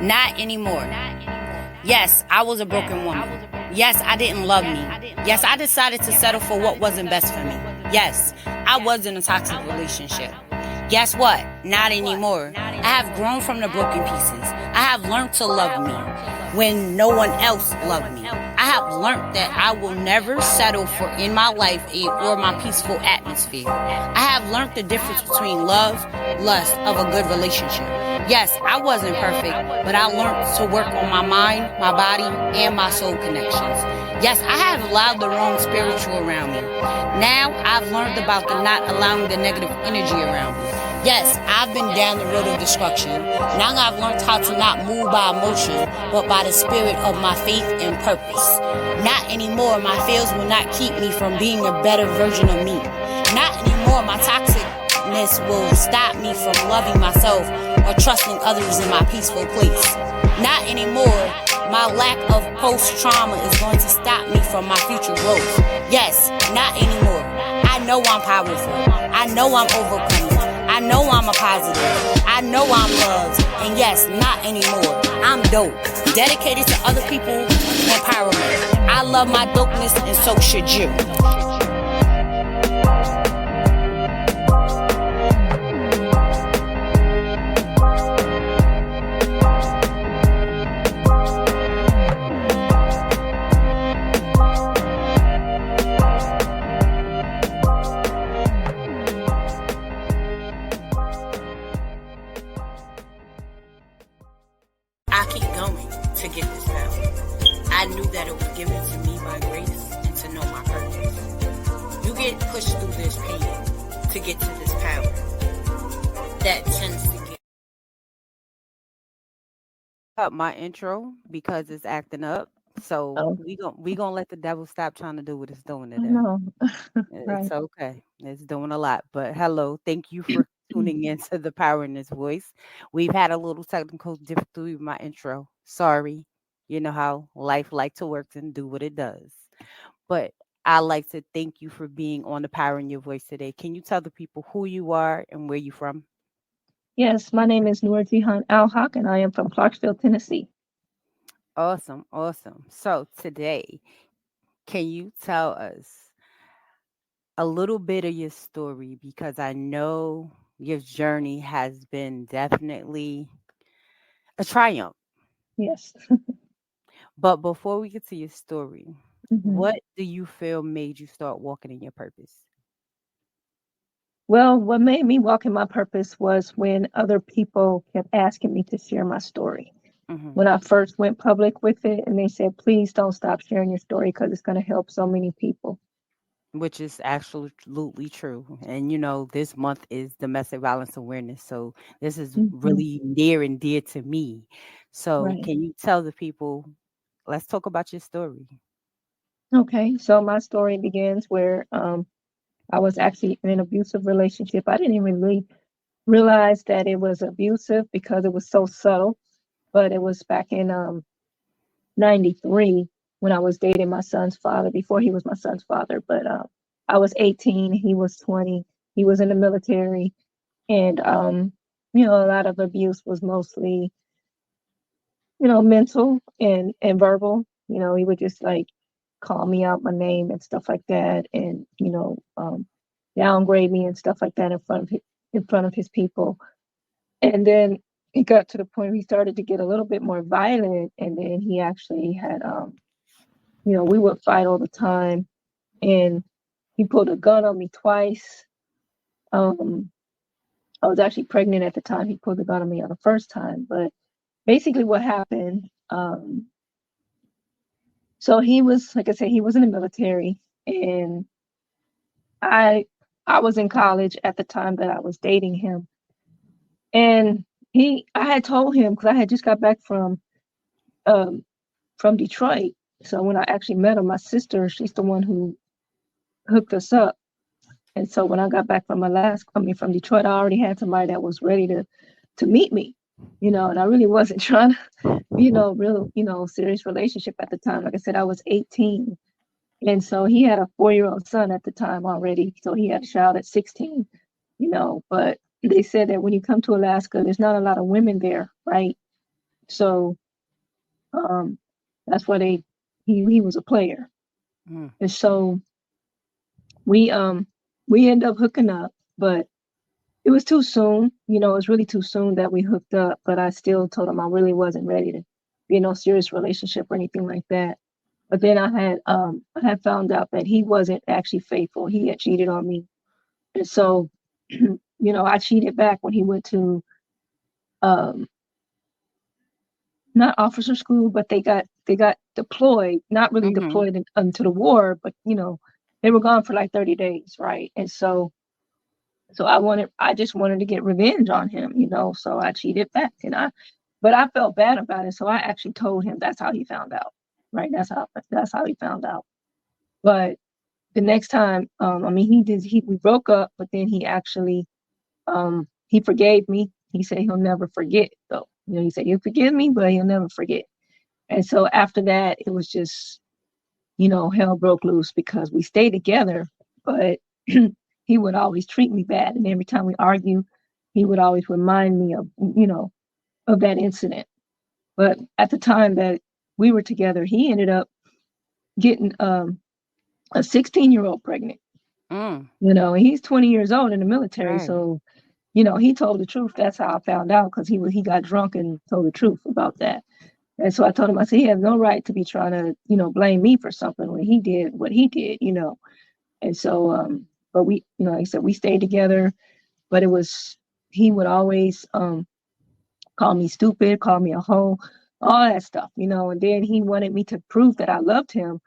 Not anymore. Yes, I was a broken woman. Yes, I didn't love me. Yes, I decided to settle for what wasn't best for me. Yes, I was in a toxic relationship. Guess what? Not anymore. I have grown from the broken pieces. I have learned to love me when no one else loved me. I have learned that I will never settle for in my life or my peaceful atmosphere. I have learned the difference between love, lust of a good relationship. Yes, I wasn't perfect, but I learned to work on my mind, my body, and my soul connections. Yes, I have allowed the wrong spiritual around me. Now I've learned about the not allowing the negative energy around me. Yes, I've been down the road of destruction. Now I've learned how to not move by emotion, but by the spirit of my faith and purpose. Not anymore, my fears will not keep me from being a better version of me. Not anymore, my toxicness will stop me from loving myself or trusting others in my peaceful place. Not anymore, my lack of post-trauma is going to stop me from my future growth. Yes, not anymore. I know I'm powerful. I know I'm overcoming. I know I'm a positive. I know I'm loved. And yes, not anymore. I'm dope. Dedicated to other people's empowerment. I love my dopeness and so should you. I keep going to get this power. I knew that it was given to me by grace and to know my purpose. You get pushed through this pain to get to this power that tends to get up my intro because it's acting up. So Oh, we gonna let the devil stop trying to do what it's doing I today. know. It's Right. okay. It's doing a lot. But hello, thank you for tuning into the Power in This Voice. We've had a little technical difficulty with my intro. Sorry. You know how life like to work and do what it does. But I like to thank you for being on the Power in Your Voice today. Can you tell the people who you are and where you from? Yes, my name is NurJehan Al-Haqq, and I am from Clarksville, Tennessee. Awesome, awesome. So today, can you tell us a little bit of your story because I know your journey has been definitely a triumph. Yes. But before we get to your story, hmm what do you feel made you start walking in your purpose? Well, what made me walk in my purpose was when other people kept asking me to share my story. Hmm. When I first went public with it, and they said, please don't stop sharing your story because it's going to help so many people. Which is absolutely true. And this month is domestic violence awareness. So this is hmm really near and dear to me. So Right. can you tell the people, let's talk about your story? Okay. So my story begins where I was actually in an abusive relationship. I didn't even really realize that it was abusive because it was so subtle, but it was back in 93 when I was dating my son's father before he was my son's father. But I was 18, he was 20. He was in the military, and a lot of abuse was mostly, mental and verbal. He would just like call me out my name and stuff like that, and downgrade me and stuff like that in front of his people. And then it got to the point where he started to get a little bit more violent, and then he actually had we would fight all the time, and he pulled a gun on me twice. Um, I was actually pregnant at the time. He pulled the gun on me on the first time, but basically what happened, so he was, like I said, he was in the military, and I I was in college at the time that I was dating him, and I had told him because I had just got back um from Detroit. So when I actually met him, my sister, she's the one who hooked us up. And so when I got back from from Detroit, I already had somebody that was ready to meet me, and I really wasn't trying to, real, serious relationship at the time. Like I said, I was 18. And so he had a 4-year-old son at the time already. So he had a child at 16, but they said that when you come to Alaska, there's not a lot of women there, right? So that's why he was a player. Mm. And so we end up hooking up, but it was too soon. You know, it was really too soon that we hooked up, but I still told him I really wasn't ready to be in no serious relationship or anything like that. But then I had found out that he wasn't actually faithful. He had cheated on me. And so, I cheated back when he went to um not officer school, but they got deployed, not really Mhm. deployed into the war, but they were gone for like 30 days, right? And so I just wanted to get revenge on him, so I cheated back, but I felt bad about it, so I actually told him. That's how he found out, right? That's how he found out. But the next time, I mean, we broke up, but then he forgave me. He said he'll never forget, though. He said he'll forgive me, but he'll never forget. And so after that, it was just, hell broke loose because we stayed together, but he would always treat me bad. And every time we argue, he would always remind me of that incident. But at the time that we were together, he ended up getting a 16-year-old pregnant. Mm. And he's 20 years old in the military. Right. So, he told the truth. That's how I found out, because he got drunk and told the truth about that. And so I told him, I said, he has no right to be trying to, blame me for something when he did what he did. And so, but we, like I said, we stayed together, but he would always call me stupid, call me a hoe, all that stuff, and then he wanted me to prove that I loved him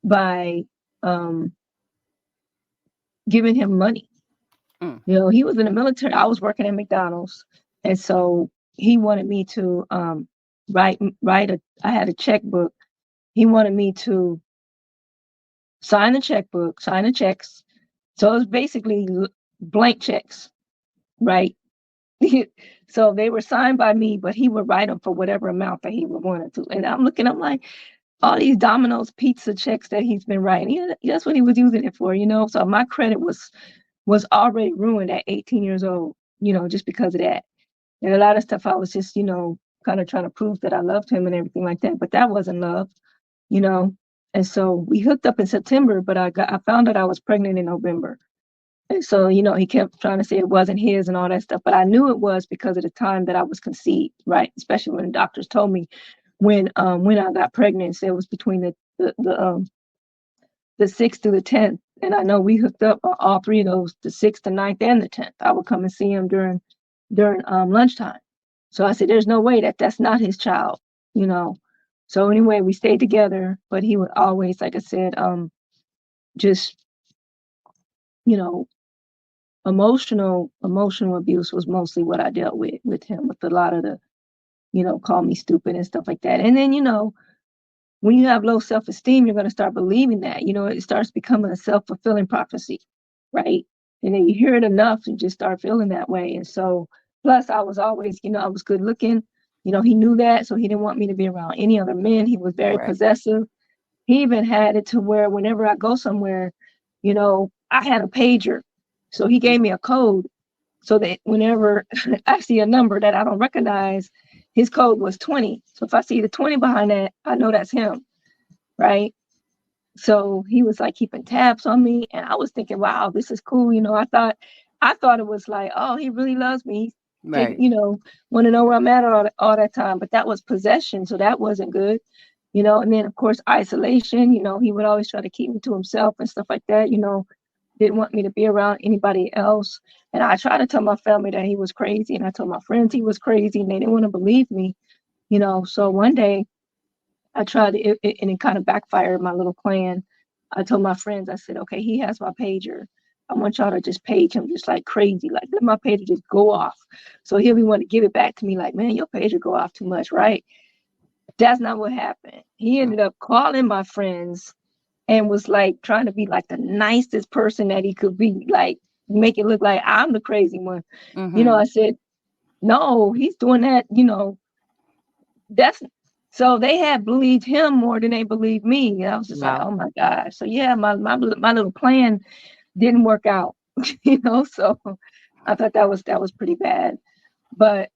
by um, giving him money. Mm. He was in the military. I was working at McDonald's. And so he wanted me to I had a checkbook. He wanted me to sign the checkbook, sign the checks. So it was basically blank checks, right? So they were signed by me, but he would write them for whatever amount that he would want to. And I'm like, all these Domino's pizza checks that he's been writing. That's what he was using it for. So my credit was already ruined at 18 years old, just because of that. And a lot of stuff I was just, kind of trying to prove that I loved him and everything like that. But that wasn't love, you know. And so we hooked up in September, but I found out I was pregnant in November. And so, he kept trying to say it wasn't his and all that stuff. But I knew it was because of the time that I was conceived, right? Especially when the doctors told me when I got pregnant, so it was between the 6th to the 10th. And I know we hooked up on all three of those, the 6th, the 9th, and the 10th. I would come and see him during lunchtime. So I said, there's no way that's not his child, you know. So anyway, we stayed together, but he would always, like I said, just, you know, emotional abuse was mostly what I dealt with him, with a lot of the, call me stupid and stuff like that. And then, when you have low self-esteem, you're going to start believing that, it starts becoming a self-fulfilling prophecy, right? And then you hear it enough, you just start feeling that way. And so, plus I was always, I was good looking, he knew that. So he didn't want me to be around any other men. He was very Right. possessive. He even had it to where whenever I go somewhere, I had a pager. So he gave me a code so that whenever I see a number that I don't recognize, his code was 20. So if I see the 20 behind that, I know that's him, right? So he was like keeping tabs on me, and I was thinking, wow, this is cool. I thought it was like, oh, he really loves me. Take, Right. want to know where I'm at all that time. But that was possession, so that wasn't good. And then of course isolation. He would always try to keep me to himself and stuff like that. Didn't want me to be around anybody else. And I tried to tell my family that he was crazy, and I told my friends he was crazy, and they didn't want to believe me. So one day I tried and it kind of backfired, my little plan. I told my friends, I said, okay, he has my pager. I want y'all to just page him just like crazy, like let my pager just go off. So he'll be want to give it back to me like, man, your pager go off too much, right? That's not what happened. He ended up calling my friends and was like trying to be like the nicest person that he could be, like make it look like I'm the crazy one. Mhm. I said, no, he's doing that, that's so they had believed him more than they believed me. And I was just like, Wow. oh my gosh. So yeah, my little plan didn't work out, So I thought that was pretty bad. But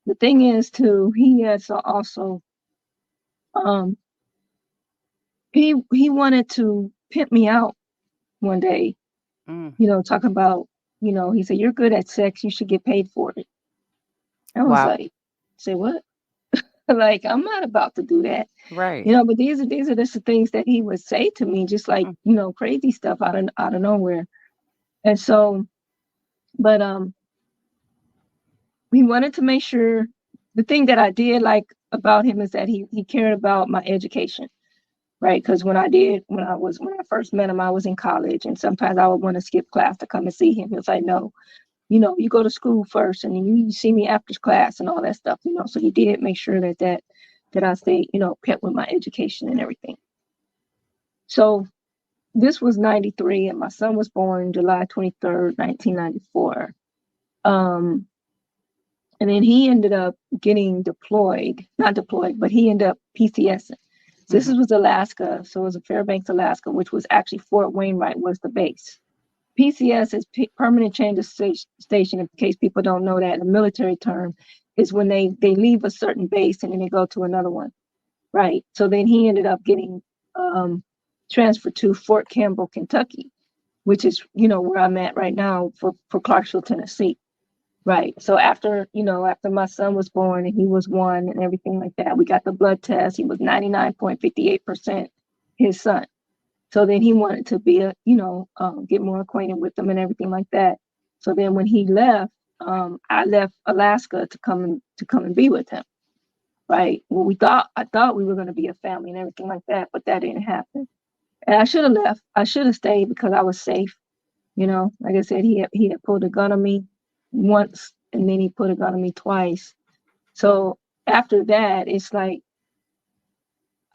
the thing is too, he has also um he wanted to pimp me out one day, talking about, he said, "You're good at sex, you should get paid for it." I was Wow. like, say what? Like, I'm not about to do that. Right. But these are just the things that he would say to me, just like, crazy stuff out of nowhere. And so, but he wanted to make sure. The thing that I did like about him is that he cared about my education, right? Because when I first met him, I was in college, and sometimes I would want to skip class to come and see him. He was like, "No, you go to school first, and then you see me after class and all that stuff." So he did make sure that I stayed, kept with my education and everything. So this was 93, and my son was born July 23rd, 1994. And then he ended up getting not deployed, but he ended up PCSing. So this was Alaska. So it was Fairbanks, Alaska, which was actually Fort Wainwright was the base. PCS is permanent change of station. In case people don't know that, a military term is when they leave a certain base and then they go to another one, right? So then he ended up getting transferred to Fort Campbell, Kentucky, which is where I'm at right now for Clarksville, Tennessee. Right. So after my son was born and he was 1 and everything like that, we got the blood test. He was 99.58% his son. So then he wanted to be get more acquainted with them and everything like that. So then when he left, I left Alaska to come and be with him. Right. Well, I thought we were going to be a family and everything like that, but that didn't happen. And I should have left. I should have stayed because I was safe. Like I said, he had pulled a gun on me once, and then he put a gun on me twice. So after that, it's like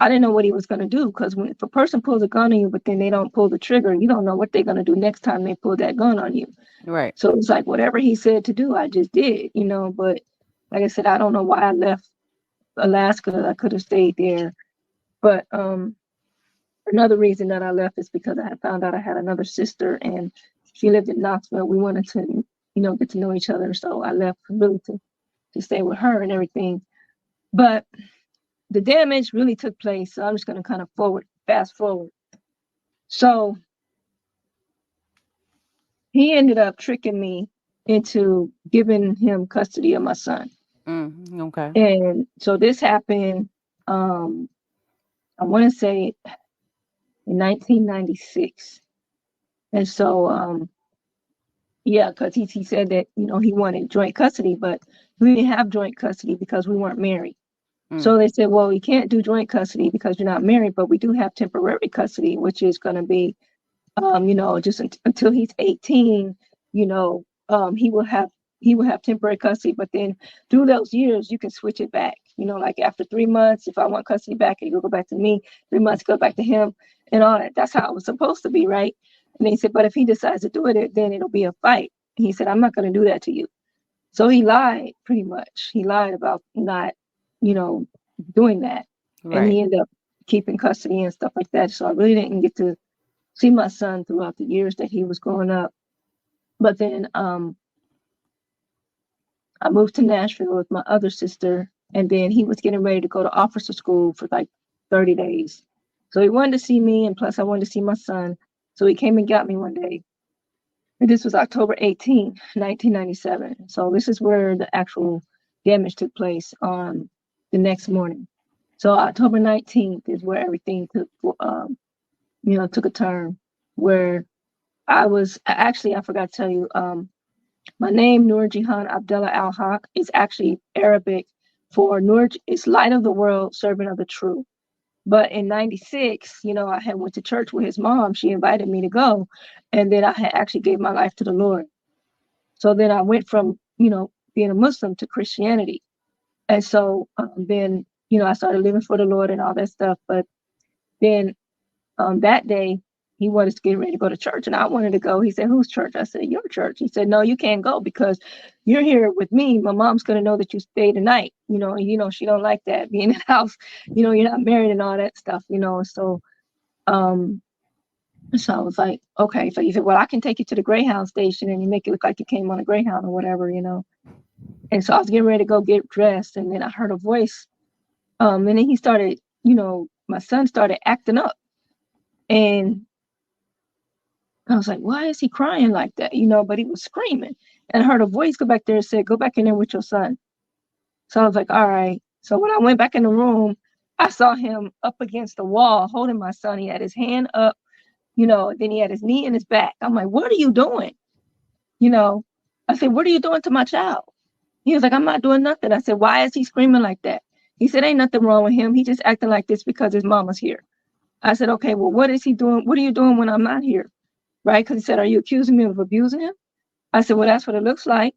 I didn't know what he was going to do, because if a person pulls a gun on you, but then they don't pull the trigger, you don't know what they're going to do next time they pull that gun on you. Right. So it's like whatever he said to do, I just did, But like I said, I don't know why I left Alaska. I could have stayed there, but another reason that I left is because I had found out I had another sister, and she lived in Knoxville. We wanted to, get to know each other. So I left really to stay with her and everything. But the damage really took place. So I'm just going to kind of fast forward. So he ended up tricking me into giving him custody of my son. Okay. And so this happened, I want to say in 1996. And so, yeah, because he said that, he wanted joint custody, but we didn't have joint custody because we weren't married. So they said, well, we can't do joint custody because you're not married, but we do have temporary custody, which is going to be, just until he's 18, he will have temporary custody. But then through those years, you can switch it back. Like after 3 months, if I want custody back, it'll go back to me. 3 months, go back to him, and all that. That's how it was supposed to be, right? And they said, but if he decides to do it, then it'll be a fight. And he said, I'm not going to do that to you. So he lied, pretty much. He lied about not, doing that. Right. And he ended up keeping custody and stuff like that. So I really didn't get to see my son throughout the years that he was growing up. But then I moved to Nashville with my other sister, and then he was getting ready to go to officer school for like 30 days. So he wanted to see me, and plus I wanted to see my son. So he came and got me one day. And this was October 18, 1997. So this is where the actual damage took place on the next morning. So October 19th is where everything took a turn, where I forgot to tell you, my name, NurJehan Al-Haqq, is actually Arabic for Nur, it's light of the world, servant of the true. But in 96, I had went to church with his mom. She invited me to go. And then I had actually gave my life to the Lord. So then I went from, being a Muslim to Christianity. And so then, I started living for the Lord and all that stuff. But then that day, he wanted to get ready to go to church, and I wanted to go. He said, "Whose church?" I said, "Your church." He said, "No, you can't go because you're here with me. My mom's going to know that you stayed the night, and she don't like that being in the house, you're not married and all that stuff, So, so I was like, okay. So he said, "Well, I can take you to the Greyhound station and you make it look like you came on a Greyhound or whatever, And so I was getting ready to go get dressed, and then I heard a voice. And then he started, my son started acting up. And I was like, why is he crying like that? But he was screaming. And I heard a voice go back there and said, go back in there with your son. So I was like, all right. So when I went back in the room, I saw him up against the wall holding my son. He had his hand up, then he had his knee in his back. I'm like, what are you doing? I said, what are you doing to my child? He was like, I'm not doing nothing. I said, why is he screaming like that? He said, ain't nothing wrong with him. He just acting like this because his mama's here. I said, okay, well, what is he doing? What are you doing when I'm not here? Right? Because he said, are you accusing me of abusing him? I said, well, that's what it looks like.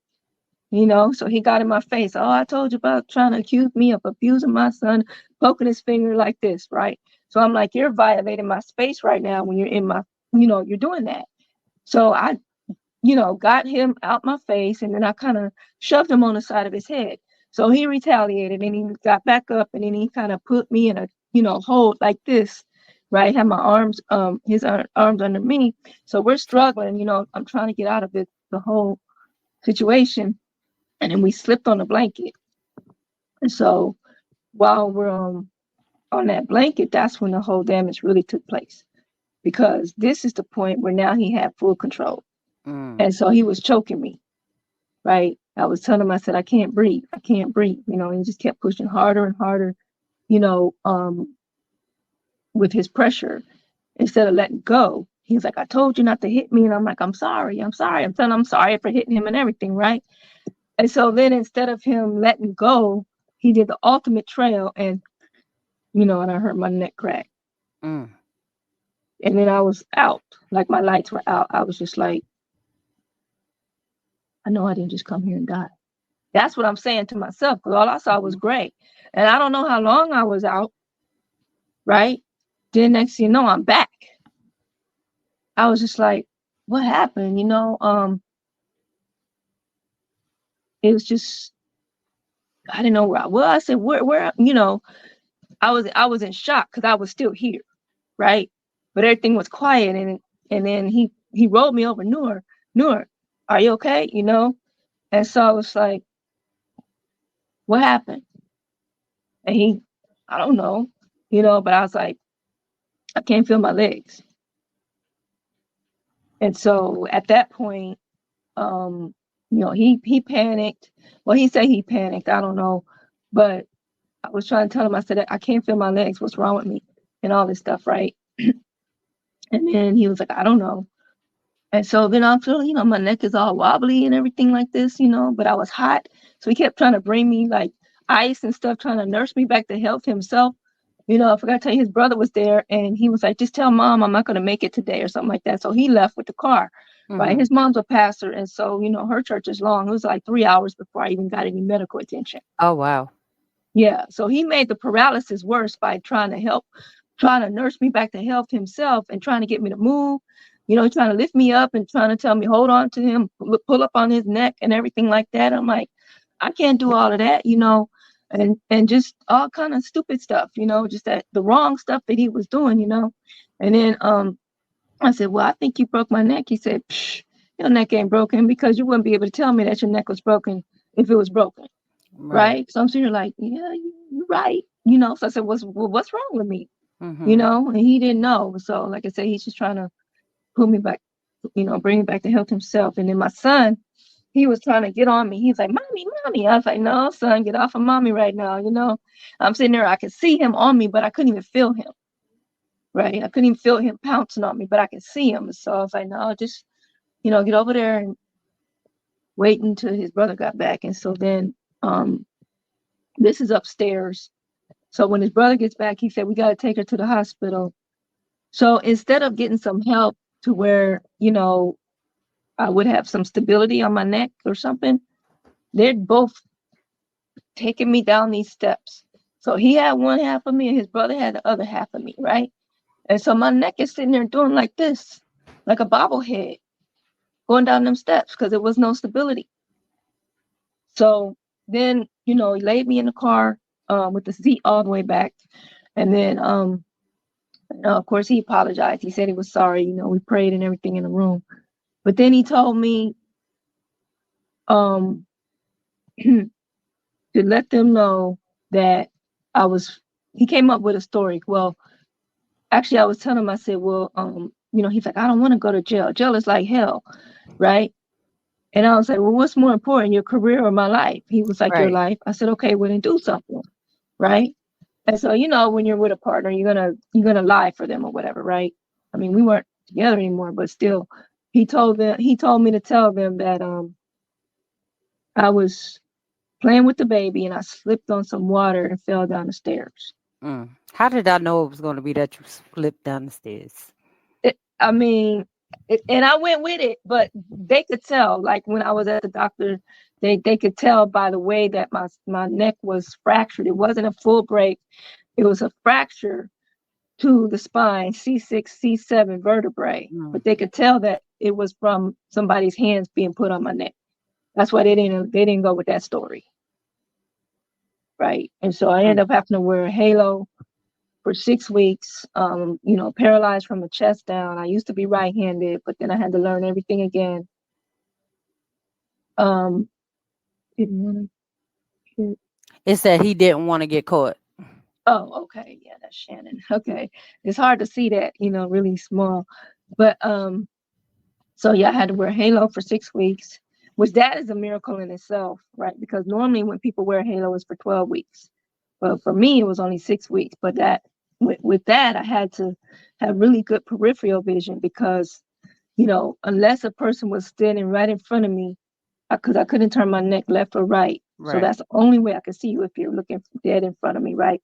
So he got in my face. Oh, I told you about trying to accuse me of abusing my son, poking his finger like this, right? So I'm like, you're violating my space right now when you're in my, you're doing that. So I, got him out my face, and then I kind of shoved him on the side of his head. So he retaliated, and he got back up, and then he kind of put me in a, hold like this, right? Had my arms, his arms under me. So we're struggling, I'm trying to get out of it, the whole situation. And then we slipped on the blanket. And so while we're on that blanket, that's when the whole damage really took place. Because this is the point where now he had full control. And so he was choking me, right? I was telling him, I said, I can't breathe. I can't breathe. And he just kept pushing harder and harder, with his pressure instead of letting go. He was like, I told you not to hit me. And I'm like, I'm sorry. I'm sorry. I'm telling him I'm sorry for hitting him and everything, right? And so then instead of him letting go, he did the ultimate trail, and and I hurt my neck crack. And then I was out, like my lights were out. I was just like, I know I didn't just come here and die. That's what I'm saying to myself, because all I saw was gray. And I don't know how long I was out, right? Then next thing you know, I'm back. I was just like, what happened? It was just, I didn't know where I was. I said, where, I was in shock because I was still here, right? But everything was quiet, and then he rolled me over. Nur, are you okay? And so I was like, what happened? And I don't know, but I was like, I can't feel my legs. And so at that point, he panicked. Well, he said he panicked. I don't know, but I was trying to tell him, I said, I can't feel my legs. What's wrong with me? And all this stuff, right? And then he was like, I don't know. And so then I feel, my neck is all wobbly and everything like this, but I was hot. So he kept trying to bring me like ice and stuff, trying to nurse me back to health himself. I forgot to tell you, his brother was there, and he was like, just tell mom I'm not going to make it today or something like that. So he left with the car, right? His mom's a pastor. And so, her church is long. It was like 3 hours before I even got any medical attention. Oh, wow. Yeah. So he made the paralysis worse by trying to nurse me back to health himself and trying to get me to move, trying to lift me up and trying to tell me, hold on to him, pull up on his neck and everything like that. I'm like, I can't do all of that, and just all kind of stupid stuff, just that the wrong stuff that he was doing, And then I said, well, I think you broke my neck. He said, your neck ain't broken, because you wouldn't be able to tell me that your neck was broken if it was broken. Right. So I'm sitting here like, yeah, you're right. So I said, what's wrong with me? And he didn't know. So like I said, he's just trying to pull me back, bring me back to health himself. And then my son, he was trying to get on me. He's like, mommy. I was like, no, son, get off of mommy right now. I'm sitting there. I could see him on me, but I couldn't even feel him. Right. I couldn't even feel him pouncing on me, but I could see him. So I was like, no, just, get over there and wait until his brother got back. And so then this is upstairs. So when his brother gets back, he said, we got to take her to the hospital. So instead of getting some help to where, I would have some stability on my neck or something, they're both taking me down these steps. So he had one half of me and his brother had the other half of me, right? And so my neck is sitting there doing like this, like a bobblehead, going down them steps because there was no stability. So then, he laid me in the car with the seat all the way back. And then, of course, he apologized. He said he was sorry. We prayed and everything in the room. But then he told me to let them know that I was. He came up with a story. Well, actually, I was telling him. I said, well, he's like, I don't want to go to jail. Jail is like hell, right? And I was like, well, what's more important, your career or my life? He was like, your Right. life. I said, okay, well then do something, right? And so, when you're with a partner, you're gonna lie for them or whatever, right? I mean, we weren't together anymore, but still, he told me to tell them that I was playing with the baby and I slipped on some water and fell down the stairs. How did I know it was going to be that you slipped down the stairs? I mean, and I went with it, but they could tell. Like when I was at the doctor, they could tell by the way that my neck was fractured. It wasn't a full break; it was a fracture to the spine, C6, C7 vertebrae. Mm. But they could tell that it was from somebody's hands being put on my neck. That's why they didn't go with that story, right? And so I ended Mm. up having to wear a halo for 6 weeks, paralyzed from the chest down. I used to be right-handed, but then I had to learn everything again. Um, didn't want to. It said he didn't want to get caught. Oh, okay, yeah, that's Shannon. Okay, it's hard to see that, really small, but so yeah, I had to wear a halo for 6 weeks, which that is a miracle in itself, right? Because normally when people wear a halo, it's for 12 weeks. But for me, it was only 6 weeks. But that with that, I had to have really good peripheral vision because, unless a person was standing right in front of me, because I couldn't turn my neck left or right. So Right. that's the only way I could see you if you're looking dead in front of me, right?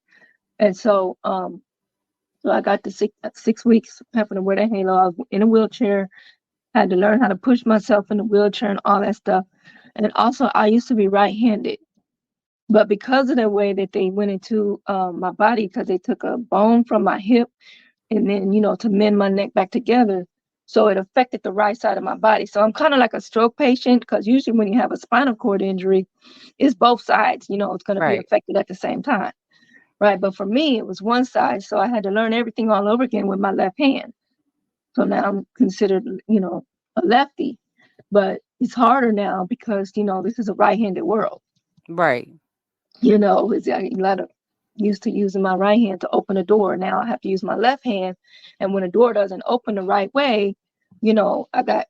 And so I got the 6 weeks having to wear that halo. I was in a wheelchair, had to learn how to push myself in the wheelchair and all that stuff. And also, I used to be right-handed, but because of the way that they went into my body, because they took a bone from my hip and then, to mend my neck back together, so it affected the right side of my body. So I'm kind of like a stroke patient because usually when you have a spinal cord injury, it's both sides. It's going to be Right. affected at the same time, right? But for me, it was one side, so I had to learn everything all over again with my left hand. So now I'm considered, a lefty, but it's harder now because, this is a right-handed world. Right. It's a lot of used to using my right hand to open a door. Now I have to use my left hand. And when a door doesn't open the right way, I gotta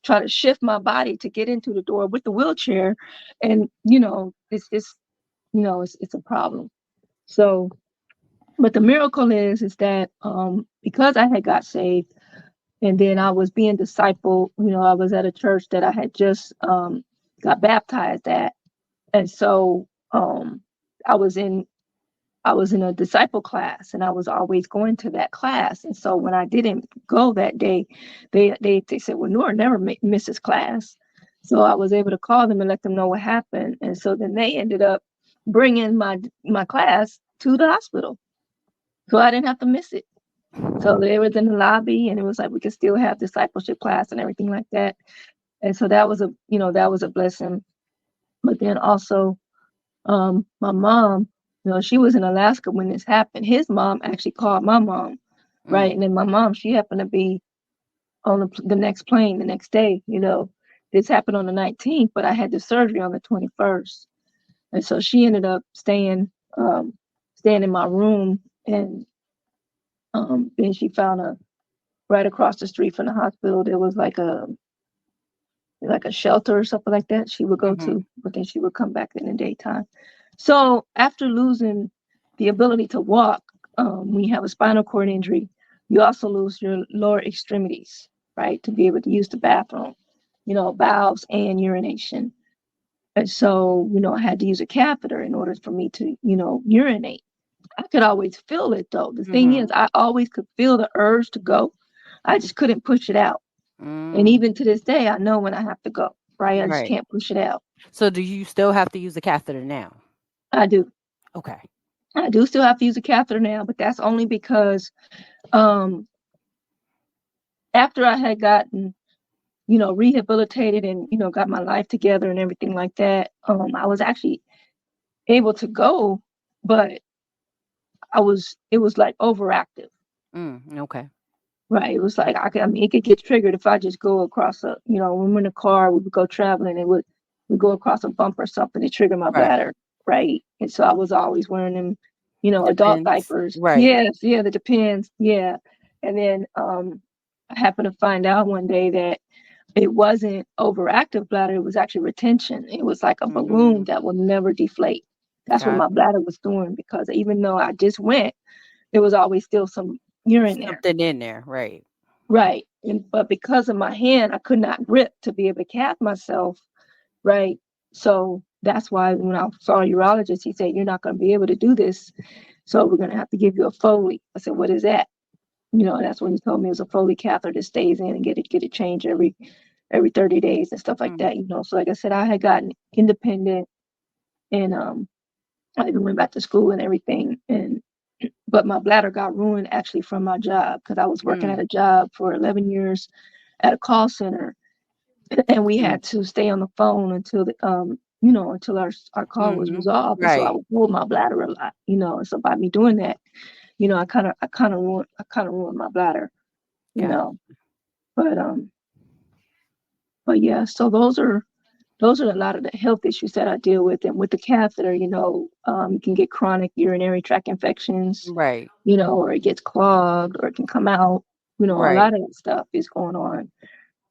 try to shift my body to get into the door with the wheelchair. And, it's a problem. So, but the miracle is that because I had got saved, and then I was being discipled. I was at a church that I had just got baptized at, and so I was in I was in a disciple class, and I was always going to that class. And so when I didn't go that day, they said, "Well, Nora never misses class." So I was able to call them and let them know what happened, and so then they ended up bringing my class to the hospital, so I didn't have to miss it. So they was in the lobby, and it was like we could still have discipleship class and everything like that. And so that was a blessing. But then also, my mom, she was in Alaska when this happened. His mom actually called my mom, right? Mm. And then my mom, she happened to be on the next plane the next day. This happened on the 19th, but I had the surgery on the 21st, and so she ended up staying in my room, and then she found right across the street from the hospital, there was like a shelter or something like that she would go Mhm. to, but then she would come back in the daytime. So after losing the ability to walk, when you have a spinal cord injury, you also lose your lower extremities, right, to be able to use the bathroom, bowels and urination. And so, I had to use a catheter in order for me to, urinate. I could always feel it though. The thing is, Mhm. I always could feel the urge to go. I just couldn't push it out. And Mm. even to this day, I know when I have to go, right? I just Right. can't push it out. So do you still have to use a catheter now? I do. Okay. I do still have to use a catheter now, but that's only because um, after I had gotten, rehabilitated and, got my life together and everything like that, I was actually able to go, but it was like overactive, Okay. right? It was like, it could get triggered if I just go across when we're in a car, we would go traveling, it would. we go across a bump or something to trigger my Right. bladder, right? And so I was always wearing them, adult Depends. diapers. Right. Yes, yeah, the Depends, yeah. And then I happened to find out one day that it wasn't overactive bladder, it was actually retention. It was like a balloon Mm, that will never deflate. That's what got my bladder was doing, because even though I just went, there was always still some urine there. something in there. Right. Right. But because of my hand, I could not grip to be able to cath myself. Right. So that's why when I saw a urologist, he said, "You're not going to be able to do this. So we're going to have to give you a Foley." I said, "What is that?" That's when he told me it was a Foley catheter that stays in and get it changed every 30 days and stuff like Mm, that. So like I said, I had gotten independent, and I even went back to school and everything. But my bladder got ruined actually from my job, because I was working at mm, a job for 11 years at a call center, and we mm, had to stay on the phone until until our call was mm-hmm. resolved. And so I Right. would hold my bladder a lot, and so by me doing that, I kind of ruined my bladder, you Got know. But yeah, so those are a lot of the health issues that I deal with. And with the catheter, you can get chronic urinary tract infections, right. or it gets clogged, or it can come out. A Right. lot of that stuff is going on.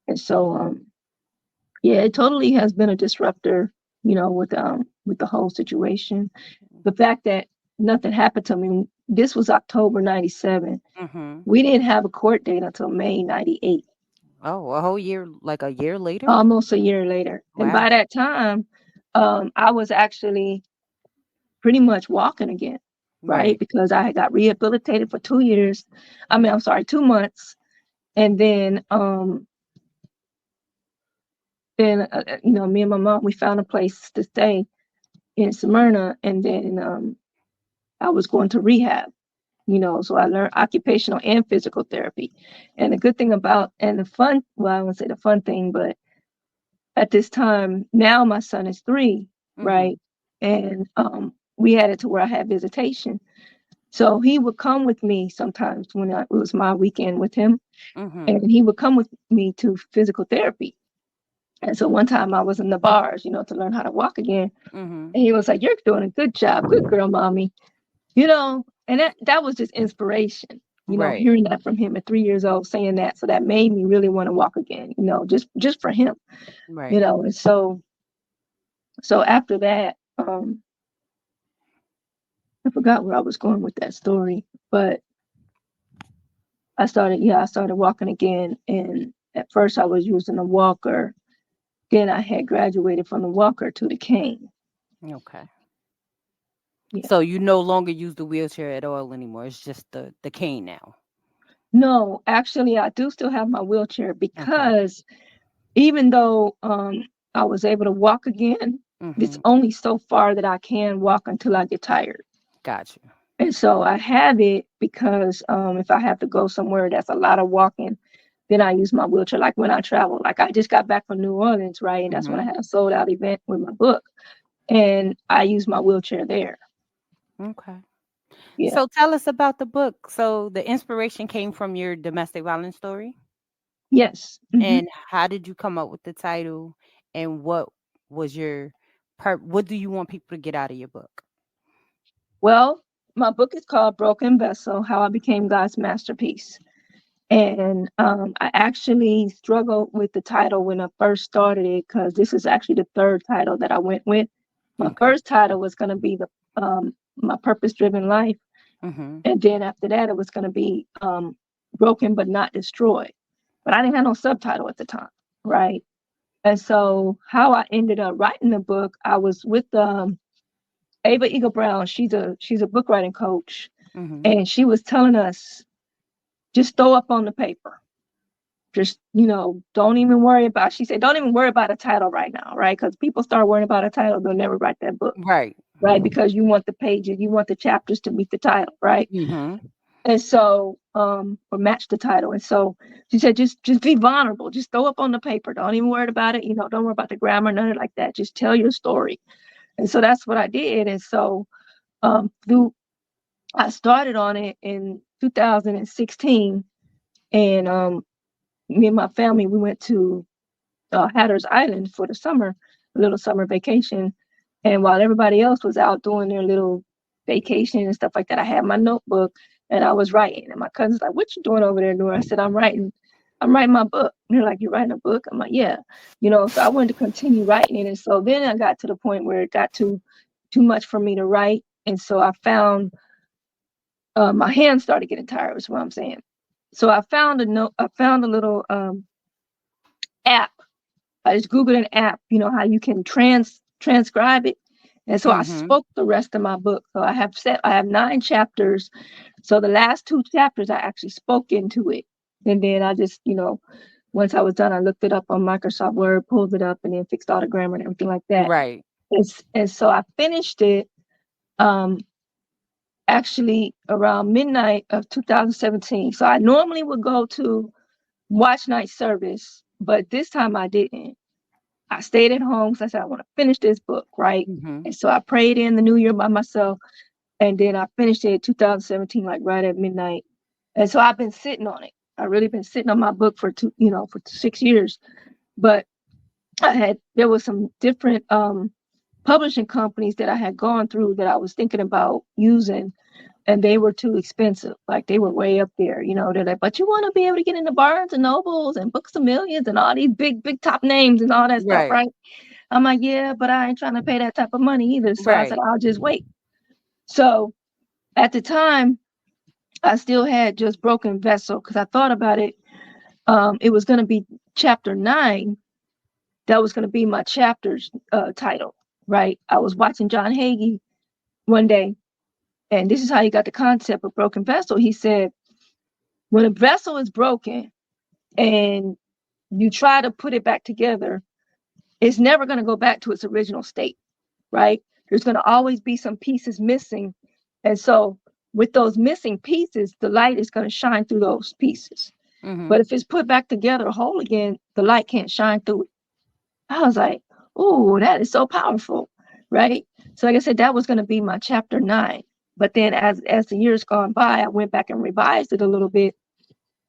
And so yeah, it totally has been a disruptor, with the whole situation. The fact that nothing happened to me. This was October 97. Mm-hmm. We didn't have a court date until May 98, Oh, a whole year, like a year later. almost a year later. And Wow. by that time, I was actually pretty much walking again, right? Right. Because I had got rehabilitated for 2 years. I mean, I'm sorry, 2 months. And then me and my mom, we found a place to stay in Smyrna. And then I was going to rehab, so I learned occupational and physical therapy. And the good thing about, and the fun, well, I won't say the fun thing, but at this time, now my son is 3, Mm-hmm. right? And we had it to where I had visitation. So he would come with me sometimes when it was my weekend with him, Mm-hmm. and he would come with me to physical therapy. And so one time I was in the bars, to learn how to walk again. Mm-hmm. And he was like, "You're doing a good job. Good girl, mommy." And that was just inspiration, Right. hearing that from him at 3 years old, saying that. So that made me really want to walk again, just for him, Right. and so after that, I forgot where I was going with that story, but I started walking again. And at first I was using a walker. Then I had graduated from the walker to the cane. Okay. Yeah. So you no longer use the wheelchair at all anymore. It's just the cane now. No, actually, I do still have my wheelchair, Okay. because even though I was able to walk again, it's Mm-hmm. only so far that I can walk until I get tired. Got you. And so I have it because if I have to go somewhere that's a lot of walking, then I use my wheelchair. Like when I travel, like I just got back from New Orleans, right? And that's when I Mm-hmm. had a sold out event with my book, and I use my wheelchair there. Okay. Yeah. So tell us about the book. So the inspiration came from your domestic violence story, Yes. and how did you come up with the title, and what was your what do you want people to get out of your book? Well, my book is called Broken Vessel: How I Became God's Masterpiece. And I actually struggled with the title when I first started it, because this is actually the third title that I went with. My Okay. first title was going to be my purpose driven life, Mhm. and then after that it was going to be Broken but Not Destroyed. But I didn't have no subtitle at the time, right? And so how I ended up writing the book, I was with Ava Eagle Brown. She's a book writing coach, Mhm. and she was telling us, just throw up on the paper. Just, don't even worry about, she said, don't even worry about a title right now, right? Because people start worrying about a title, they'll never write that book, Right. right? Because you want the pages, you want the chapters to meet the title, right? Mhm. And so, or match the title. And so she said, just be vulnerable. Just throw up on the paper. Don't even worry about it. Don't worry about the grammar, none of like that. Just tell your story. And so that's what I did. And so, I started on it in 2016, and me and my family, we went to Hatteras Island for the summer. little summer vacation. And while everybody else was out doing their little vacation and stuff like that, I had my notebook and I was writing. And my cousin's like, "What you doing over there, Nora?" I said, I'm writing my book." And they're like, "You're writing a book?" I'm like, "Yeah." So I wanted to continue writing it. And so then I got to the point where it got too much for me to write. And so I found my hands started getting tired, is what I'm saying. So I found a little app. I just Googled an app, how you can transcribe it. And so I spoke the rest of my book. So I have 9 chapters. So the last 2 chapters I actually spoke into it. And then I just, once I was done, I looked it up on Microsoft Word, pulled it up, and then fixed all the grammar and everything like that. Right. And so I finished it actually around midnight of 2017. So I normally would go to watch night service, but this time I didn't. I stayed at home because I said, I want to finish this book, right? And so I prayed in the new year by myself, and then I finished it in 2017, like right at midnight. And so I've been sitting on it. I've really been sitting on my book for 6 years. But there was some different publishing companies that I had gone through that I was thinking about using, and they were too expensive. Like they were way up there, they're like, "But you want to be able to get into Barnes and Nobles and Books a Millions and all these big top names and all that stuff, right?" I'm like, "Yeah, but I ain't trying to pay that type of money either." So I said, "I'll just wait." So at the time, I still had just Broken Vessel because I thought about it. It was going to be chapter 9. That was going to be my chapter's title, right? I was watching John Hagee one day, and this is how he got the concept of broken vessel. He said, when a vessel is broken and you try to put it back together, it's never going to go back to its original state, right? There's going to always be some pieces missing. And so with those missing pieces, the light is going to shine through those pieces. But if it's put back together whole again, the light can't shine through it. I was like, "Oh, that is so powerful," right? So like I said, that was going to be my chapter 9. But then as the years gone by, I went back and revised it a little bit.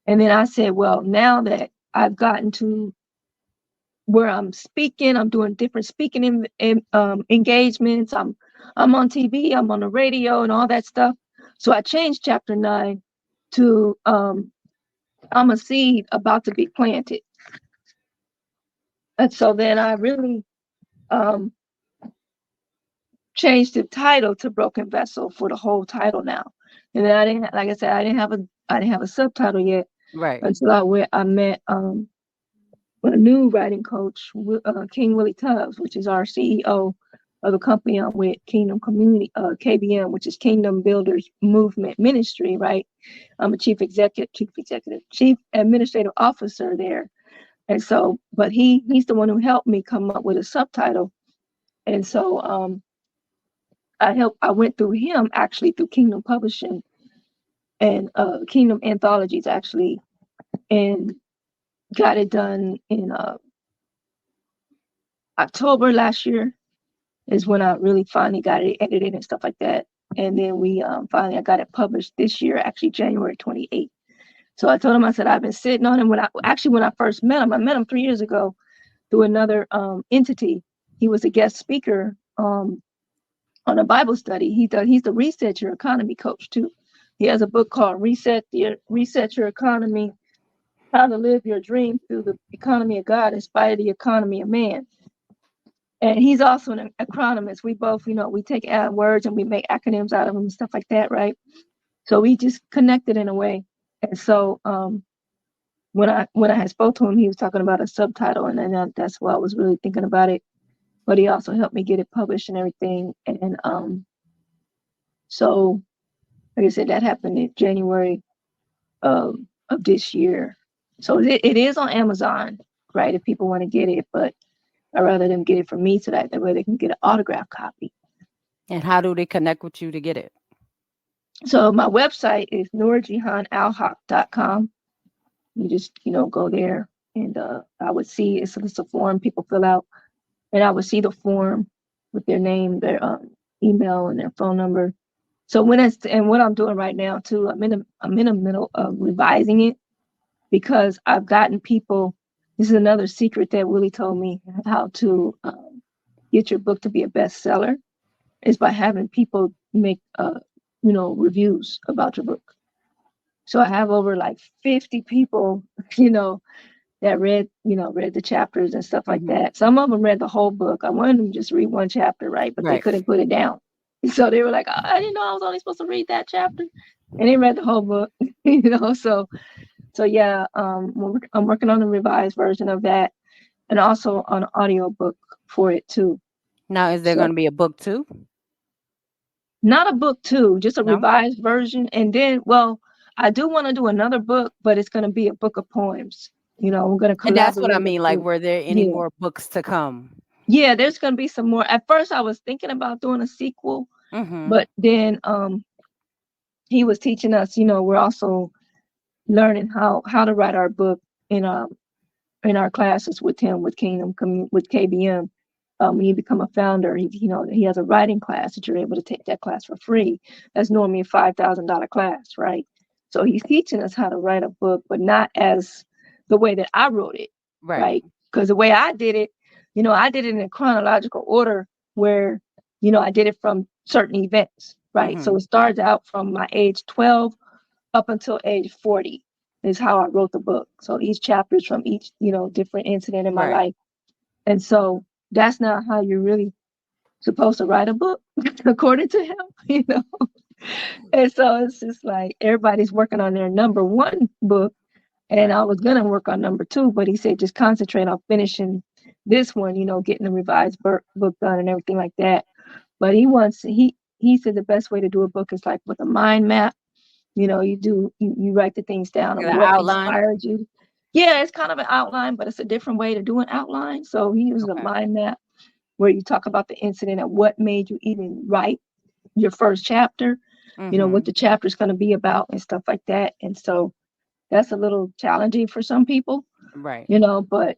And then I said, well, now that I've gotten to where I'm speaking, I'm doing different speaking engagements. I'm on TV, I'm on the radio and all that stuff. So I changed chapter 9 to I'm a seed about to be planted. And so then I really changed the title to Broken Vessel for the whole title now. And then I didn't, like I said, I didn't have a subtitle yet. Right. Until I met a new writing coach, King Willie Tubbs, which is our CEO of the company I'm with, Kingdom Community, KBM, which is Kingdom Builders Movement Ministry, right? I'm a chief administrative officer there. And so, but he's the one who helped me come up with a subtitle. And so I went through him actually through Kingdom Publishing and Kingdom Anthologies actually, and got it done in October last year is when I really finally got it edited and stuff like that. And then we finally I got it published this year, actually January 28th. So I told him, I said, I've been sitting on him when I first met him. I met him 3 years ago through another entity. He was a guest speaker on a Bible study. He's the Reset Your Economy coach too. He has a book called Reset Your Economy: How to Live Your Dream Through the Economy of God in Spite of the Economy of Man. And he's also an acronomist. We both, we take words and we make acronyms out of them and stuff like that, right? So we just connected in a way. And so when I had spoke to him, he was talking about a subtitle, and then that's why I was really thinking about it. But he also helped me get it published and everything. And so, like I said, that happened in January of this year. So it is on Amazon, right? If people want to get it, but I'd rather them get it from me so that way they can get an autographed copy. And how do they connect with you to get it? So my website is NurJehanAl-Haqq.com. You just, go there, and I would see it's a form people fill out, and I would see the form with their name, their email, and their phone number. So what I'm doing right now too, I'm in the middle of revising it, because I've gotten people. This is another secret that Willie told me how to get your book to be a bestseller is by having people make, reviews about your book. So I have over like 50 people, you know, that read the chapters and stuff like Mm-hmm. that. Some of them read the whole book. I wanted them to just read one chapter, right? But they Right. couldn't put it down. So they were like, oh, I didn't know I was only supposed to read that chapter. And they read the whole book, So yeah, I'm working on a revised version of that and also on an audio book for it too. Now, is there So going to be a book too? not a book too, just a No. revised version. And then, well, I do want to do another book, but it's going to be a book of poems. We're going to And that's what I collaborate mean. Like, with, were there any yeah. more books to come? Yeah, there's going to be some more. At first, I was thinking about doing a sequel, Mm-hmm. but then he was teaching us, we're also learning how to write our book in in our classes with him, with with KBM. When you become a founder, he has a writing class that you're able to take that class for free. That's normally a $5,000 class, right? So he's teaching us how to write a book, but not as the way that I wrote it, Right. right? Because the way I did it, I did it in a chronological order where, I did it from certain events, right? So Mm-hmm. it starts out from my age 12 up until age 40 is how I wrote the book. So each chapter is from each, different incident in my Right. life. And so that's not how you're really supposed to write a book, according to him, And so it's just like everybody's working on their number one book. And Right. I was going to work on number two, but he said just concentrate on finishing this one, getting the revised book done and everything like that. But he said the best way to do a book is like with a mind map. You write the things down of The what outline. inspired you. Yeah, it's kind of an outline, but it's a different way to do an outline. So he uses a Okay. mind map where you talk about the incident and what made you even write your first chapter, what Mm-hmm. the chapter is going to be about and stuff like that. And so that's a little challenging for some people, Right. but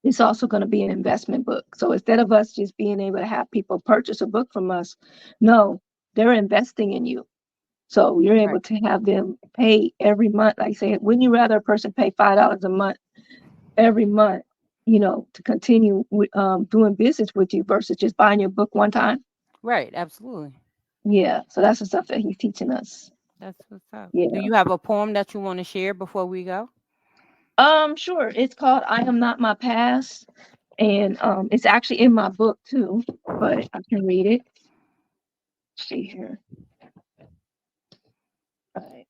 it's also going to be an investment book. So instead of us just being able to have people purchase a book from us, no, they're investing in you. So you're Right. able to have them pay every month. Like I said, wouldn't you rather a person pay $5 a month every month, to continue doing business with you versus just buying your book one time? Right. Absolutely. Yeah. So that's the stuff that he's teaching us. That's what's up. Do Yeah. you have a poem that you want to share before we go? Sure. It's called I Am Not My Past. And it's actually in my book too, but I can read it. Let's see here. Right.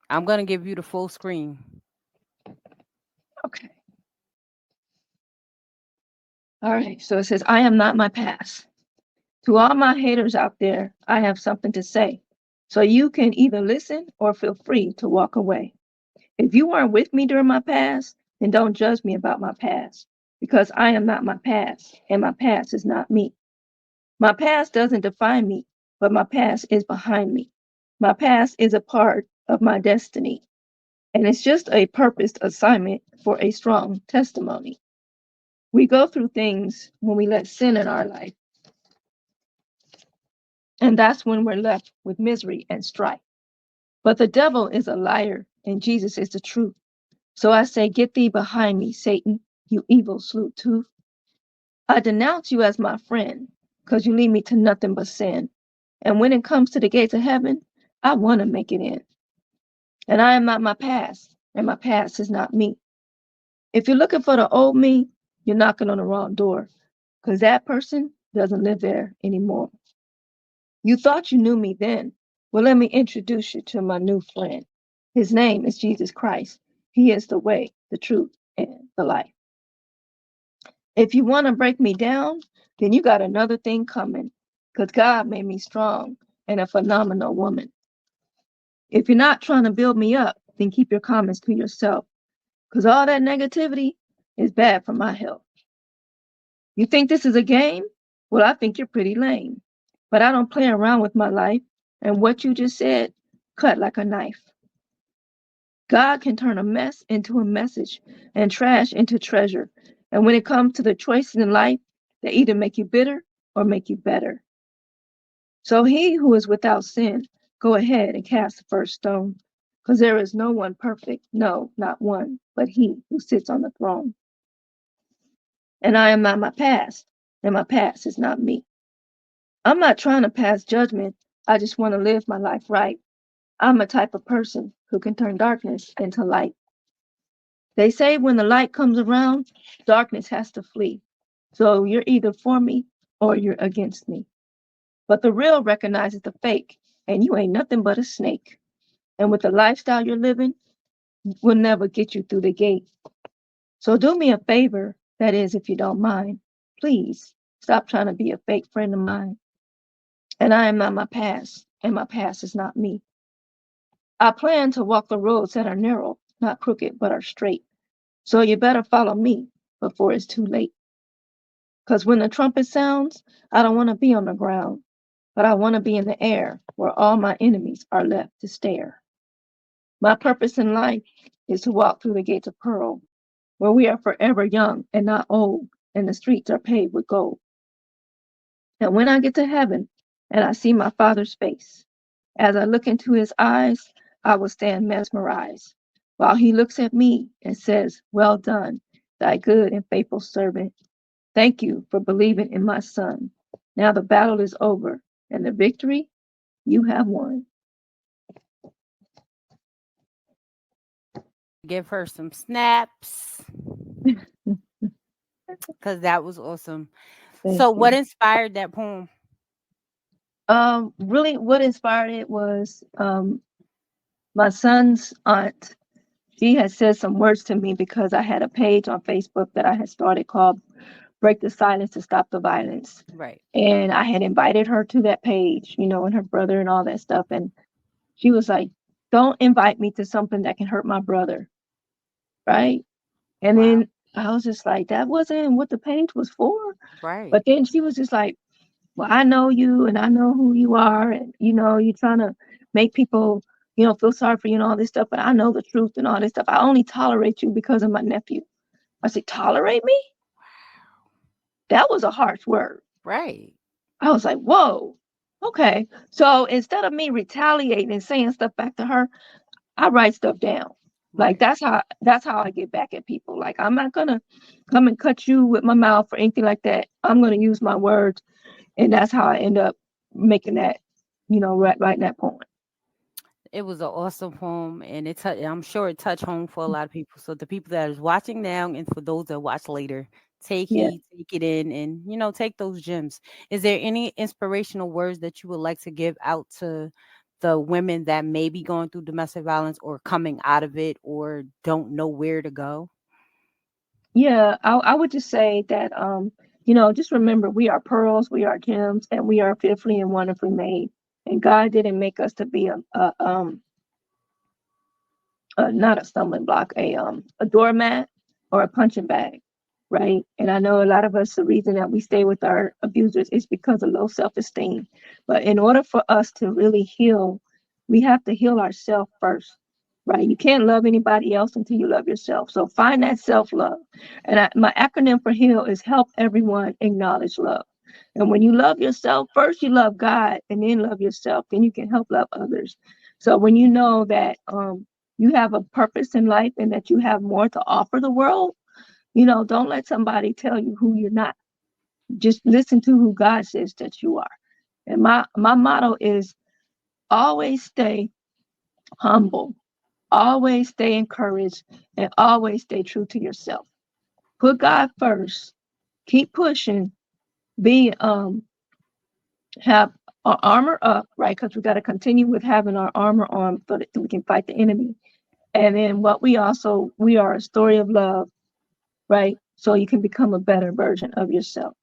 I'm gonna give you the full screen. Okay. All right. So it says, I am not my past. To all my haters out there, I have something to say. So you can either listen or feel free to walk away. If you weren't with me during my past, then don't judge me about my past because I am not my past and my past is not me. My past doesn't define me, but my past is behind me. My past is a part of my destiny and it's just a purposed assignment for a strong testimony. We go through things when we let sin in our life, and that's when we're left with misery and strife. But the devil is a liar and Jesus is the truth. So I say, get thee behind me, Satan, you evil sloot tooth. I denounce you as my friend, because you lead me to nothing but sin. And when it comes to the gates of heaven, I want to make it in. And I am not my past, and my past is not me. If you're looking for the old me, you're knocking on the wrong door, because that person doesn't live there anymore. You thought you knew me then. Well, let me introduce you to my new friend. His name is Jesus Christ. He is the way, the truth, and the life. If you want to break me down, then you got another thing coming because God made me strong and a phenomenal woman. If you're not trying to build me up, then keep your comments to yourself because all that negativity is bad for my health. You think this is a game? Well, I think you're pretty lame. But I don't play around with my life. And what you just said, cut like a knife. God can turn a mess into a message and trash into treasure. And when it comes to the choices in life, they either make you bitter or make you better. So he who is without sin, go ahead and cast the first stone. Because there is no one perfect, no, not one, but he who sits on the throne. And I am not my past, and my past is not me. I'm not trying to pass judgment. I just want to live my life right. I'm a type of person who can turn darkness into light. They say when the light comes around, darkness has to flee. So you're either for me or you're against me. But the real recognizes the fake, and you ain't nothing but a snake. And with the lifestyle you're living, will never get you through the gate. So do me a favor, that is, if you don't mind. Please stop trying to be a fake friend of mine. And I am not my past, and my past is not me. I plan to walk the roads that are narrow, not crooked, but are straight. So you better follow me before it's too late. Because when the trumpet sounds, I don't want to be on the ground, but I want to be in the air where all my enemies are left to stare. My purpose in life is to walk through the gates of pearl, where we are forever young and not old, and the streets are paved with gold. And when I get to heaven and I see my Father's face, as I look into his eyes, I will stand mesmerized, while he looks at me and says, "Well done, thy good and faithful servant. Thank you for believing in my son. Now the battle is over, and the victory you have won." Give her some snaps because that was awesome. Thank So, what you. inspired that poem? Really, what inspired it was my son's aunt. She had said some words to me because I had a page on Facebook that I had started called Break the Silence to Stop the Violence. Right. And I had invited her to that page, and her brother and all that stuff. And she was like, "Don't invite me to something that can hurt my brother." Right. And Wow. then I was just like, that wasn't what the page was for. Right. But then she was just like, "Well, I know you and I know who you are. And, you're trying to make people, feel sorry for you and all this stuff. But I know the truth and all this stuff. I only tolerate you because of my nephew." I said, "Tolerate me?" That was a harsh word. Right. I was like, whoa, okay. So instead of me retaliating and saying stuff back to her, I write stuff down. Like Right. that's how I get back at people. Like, I'm not gonna come and cut you with my mouth or anything like that. I'm gonna use my words, and that's how I end up making that, writing that poem. It was an awesome poem, and I'm sure it touched home for a lot of people. So the people that is watching now, and for those that watch later, take Yeah. heed, take it in, and take those gems. Is there any inspirational words that you would like to give out to the women that may be going through domestic violence or coming out of it or don't know where to go? Yeah, I would just say that just remember, we are pearls, we are gems, and we are fearfully and wonderfully made. And God didn't make us to be not a stumbling block, a doormat or a punching bag, right? And I know a lot of us, the reason that we stay with our abusers is because of low self-esteem. But in order for us to really heal, we have to heal ourselves first, right? You can't love anybody else until you love yourself. So find that self-love. And my acronym for heal is help everyone acknowledge love. And when you love yourself, first you love God and then love yourself, then you can help love others. So when you know that you have a purpose in life and that you have more to offer the world, don't let somebody tell you who you're not. Just listen to who God says that you are. And my motto is always stay humble, always stay encouraged, and always stay true to yourself. Put God first. Keep pushing. Be have our armor up, right? Because we got to continue with having our armor on so that we can fight the enemy. And then we are a story of love, right? So you can become a better version of yourself.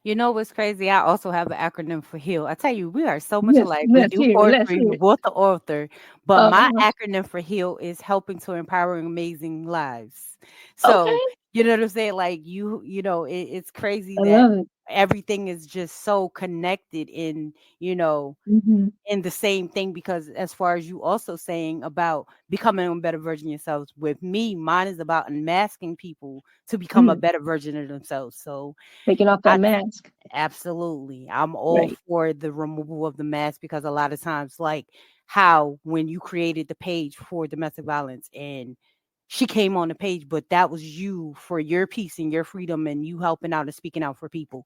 You know what's crazy? I also have an acronym for HEAL. I tell you, we are so much Yes, alike. We let's do hear it. Let's poetry. hear We're it. both the author, but my Uh, acronym for HEAL is helping to empowering amazing lives. So okay. you know what I'm saying? Like it's crazy I that love it. everything is just so connected Hmm. in the same thing because as far as you also saying about becoming a better version of yourselves with me, mine is about unmasking people to become a Mm. better version of themselves. So Taking off that I mask. absolutely. I'm all Right. for the removal of the mask because a lot of times, like how when you created the page for domestic violence and she came on the page, but that was you for your peace and your freedom and you helping out and speaking out for people.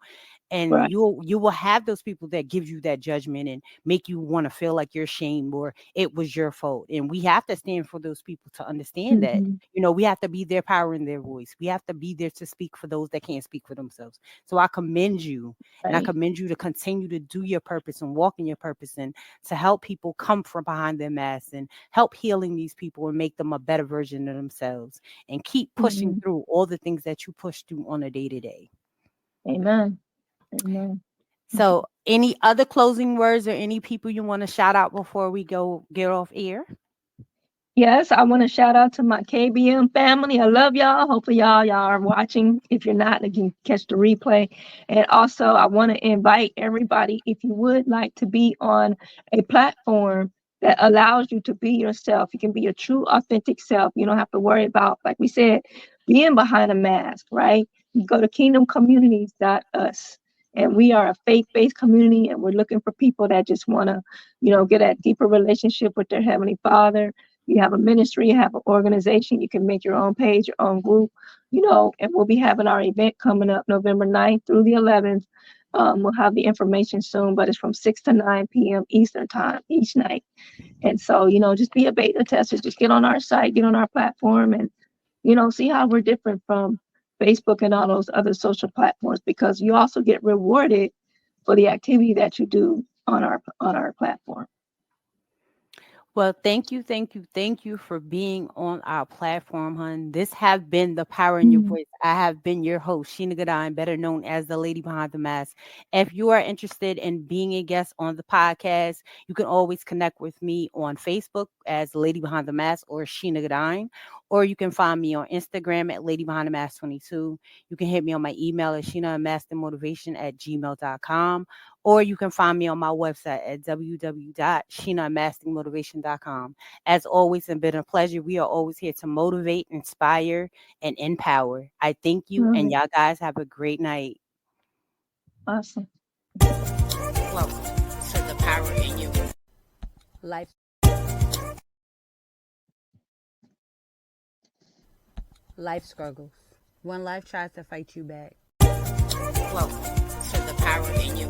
And Right. you will have those people that give you that judgment and make you want to feel like you're ashamed or it was your fault. And we have to stand for those people to understand that, Hmm. we have to be their power and their voice. We have to be there to speak for those that can't speak for themselves. So I commend you, and I Right. commend you to continue to do your purpose and walk in your purpose and to help people come from behind their masks and help healing these people and make them a better version of themselves and keep pushing Hmm. through all the things that you push through on a day to day. Amen. Amen. So, any other closing words or any people you want to shout out before we go get off air? Yes, I want to shout out to my KBM family. I love y'all. Hopefully y'all are watching. If you're not, you can catch the replay. And also I want to invite everybody, if you would like to be on a platform that allows you to be yourself. You can be your true authentic self. You don't have to worry about, like we said, being behind a mask, right? You go to kingdomcommunities.us. And we are a faith-based community, and we're looking for people that just want to, get a deeper relationship with their Heavenly Father. You have a ministry, you have an organization, you can make your own page, your own group, and we'll be having our event coming up November 9th through the 11th. We'll have the information soon, but it's from 6 to 9 p.m. Eastern time each night. And so, just be a beta tester, just get on our site, get on our platform and, see how we're different from Facebook and all those other social platforms, because you also get rewarded for the activity that you do on our platform. Well, thank you for being on our platform, hun. This have been the Power in Your Mm. Voice. I have been your host, Sheena Godine, better known as the Lady Behind the Mask. If you are interested in being a guest on the podcast, you can always connect with me on Facebook as Lady Behind the Mask or Sheena Godine, or you can find me on Instagram at Lady Behind the Mask 22. You can hit me on my email at sheenamastingmotivation@gmail.com, or you can find me on my website at www.sheenamastingmotivation.com. As always, it's been a pleasure. We are always here to motivate, inspire, and empower. I thank you, All and right. y'all guys have a great night. Awesome. Welcome to the Power in You. Life, life struggles. When life tries to fight you back. Welcome to the Power in You.